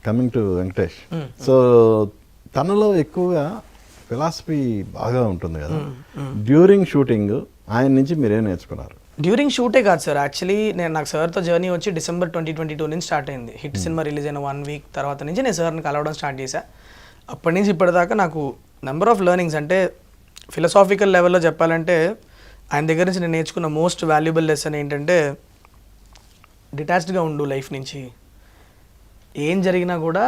Coming to Venkatesh. So తనలో ఎక్కువగా philosophy బాగా ఉంటుంది కదా. డ్యూరింగ్ షూటింగ్ ఆయన నుంచి మీరేం నేర్చుకున్నారు? డ్యూరింగ్ షూటే కాదు సార్, యాక్చువల్లీ నాకు సార్తో జర్నీ వచ్చి December 2022 నుంచి స్టార్ట్ అయింది. హిట్ సినిమా రిలీజ్ అయిన 1 వీక్ తర్వాత నుంచి నేను సార్ని కలవడం స్టార్ట్ చేశా. అప్పటి నుంచి ఇప్పటిదాకా నాకు నెంబర్ ఆఫ్ లెర్నింగ్స్, అంటే ఫిలసాఫికల్ లెవెల్లో చెప్పాలంటే ఆయన దగ్గర నుంచి నేను నేర్చుకున్న మోస్ట్ వాల్యుబుల్ లెసన్ ఏంటంటే డిటాచ్డ్గా ఉండు లైఫ్ నుంచి. ఏం జరిగినా కూడా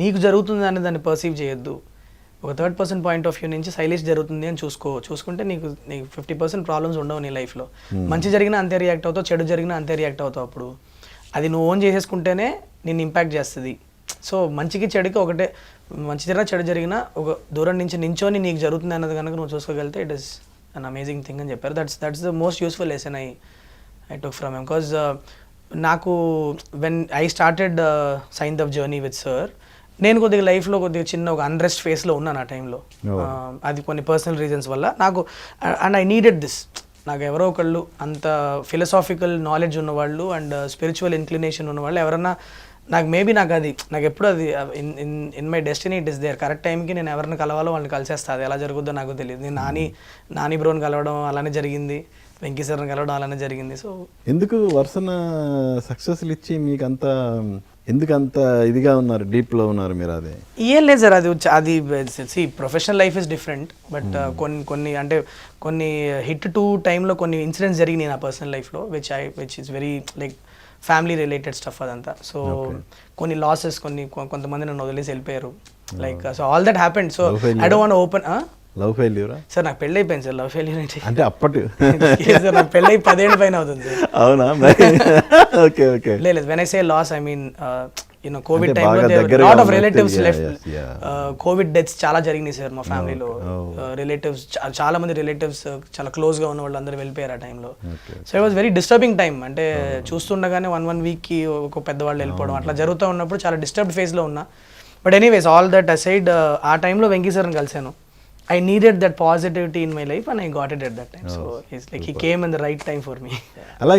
నీకు జరుగుతుంది అని దాన్ని పర్సీవ్ చేయొద్దు. ఒక third person point of view నుంచి శైలేష్ జరుగుతుంది అని చూసుకుంటే నీకు 50% ప్రాబ్లమ్స్ ఉండవు నీ లైఫ్లో. మంచి జరిగినా అంతే రియాక్ట్ అవుతావు, చెడు జరిగినా అంతే రియాక్ట్ అవుతావు. అప్పుడు అది నువ్వు ఓన్ చేసేసుకుంటేనే నేను ఇంపాక్ట్ చేస్తుంది. సో మంచికి చెడుకి ఒకటే, మంచి జరిగినా చెడు జరిగినా ఒక దూరం నుంచి నించోని నీకు జరుగుతుంది అన్నది కనుక నువ్వు చూసుకోగలిగితే it is an amazing thing అని చెప్పారు. That's the most useful lesson I took from him. Because నాకు when I started sign of journey with sir, నేను కొద్దిగా లైఫ్లో కొద్దిగా చిన్న ఒక అన్రెస్ట్ ఫేస్లో ఉన్నాను ఆ టైంలో. అది కొన్ని పర్సనల్ రీజన్స్ వల్ల నాకు, అండ్ ఐ నీడెడ్ దిస్. నాకు ఎవరో ఒకళ్ళు అంత ఫిలసాఫికల్ నాలెడ్జ్ ఉన్నవాళ్ళు అండ్ స్పిరిచువల్ ఇన్క్లినేషన్ ఉన్నవాళ్ళు ఎవరన్నా నాకు ఎప్పుడు అది in my destiny it is there. Correct టైంకి నేను ఎవరిని కలవాలో వాళ్ళని కలిసేస్తా. అది ఎలా జరుగుద్దో నాకు తెలియదు. నేను నాని బ్రోని కలవడం అలానే జరిగింది, వెంకీ సార్ని కలవడం అలానే జరిగింది. సో ఎందుకు వరుసన సక్సెస్లు ఇచ్చి మీకు అంత ఎందుకు అంత ఇదిగా ఉన్నారు, డీప్లో ఉన్నారు మీరు? అదే ఏం లేదు సార్, అది professional life is different. But కొన్ని హిట్ 2 టైంలో కొన్ని ఇన్సిడెంట్స్ జరిగినాయి నా పర్సనల్ లైఫ్లో which is very like family related stuff అదంతా. సో కొన్ని లాసెస్, కొంతమంది నన్ను వదిలేసి వెళ్ళిపోయారు. Like so all that happened. So I don't want open. Love ఫెయిల్యూరా సార్? నాకు పెళ్ళి అయిపోయింది సార్. లవ్ ఫెయిల్యూర్ అంటే అప్పటి సార్ నాకు పెళ్ళి 10 ఏళ్ళ పైన అవుతుంది. అవునా? Okay okay. లేదు, when I say loss I mean కోవిడ్ టైంలో lot of relatives left. Covid deaths చాలా జరిగినాయి సార్ మా ఫ్యామిలీలో. రిలేటివ్స్ చాలా మంది రిలేటివ్స్ చాలా క్లోజ్గా ఉన్న వాళ్ళు అందరూ వెళ్ళిపోయారు ఆ టైంలో. So it was very disturbing time. అంటే చూస్తుండగానే 1 వీక్కి ఒక పెద్దవాళ్ళు వెళ్ళిపోవడం అట్లా జరుగుతూ ఉన్నప్పుడు చాలా డిస్టర్బ్డ్ ఫేజ్లో ఉన్నా. But anyways all that aside, ఆ టైంలో వెంకీ సార్ని కలిశాను. I needed that positivity in my life and I got it at that time. So he's like, he came in the right time for me. అలాగే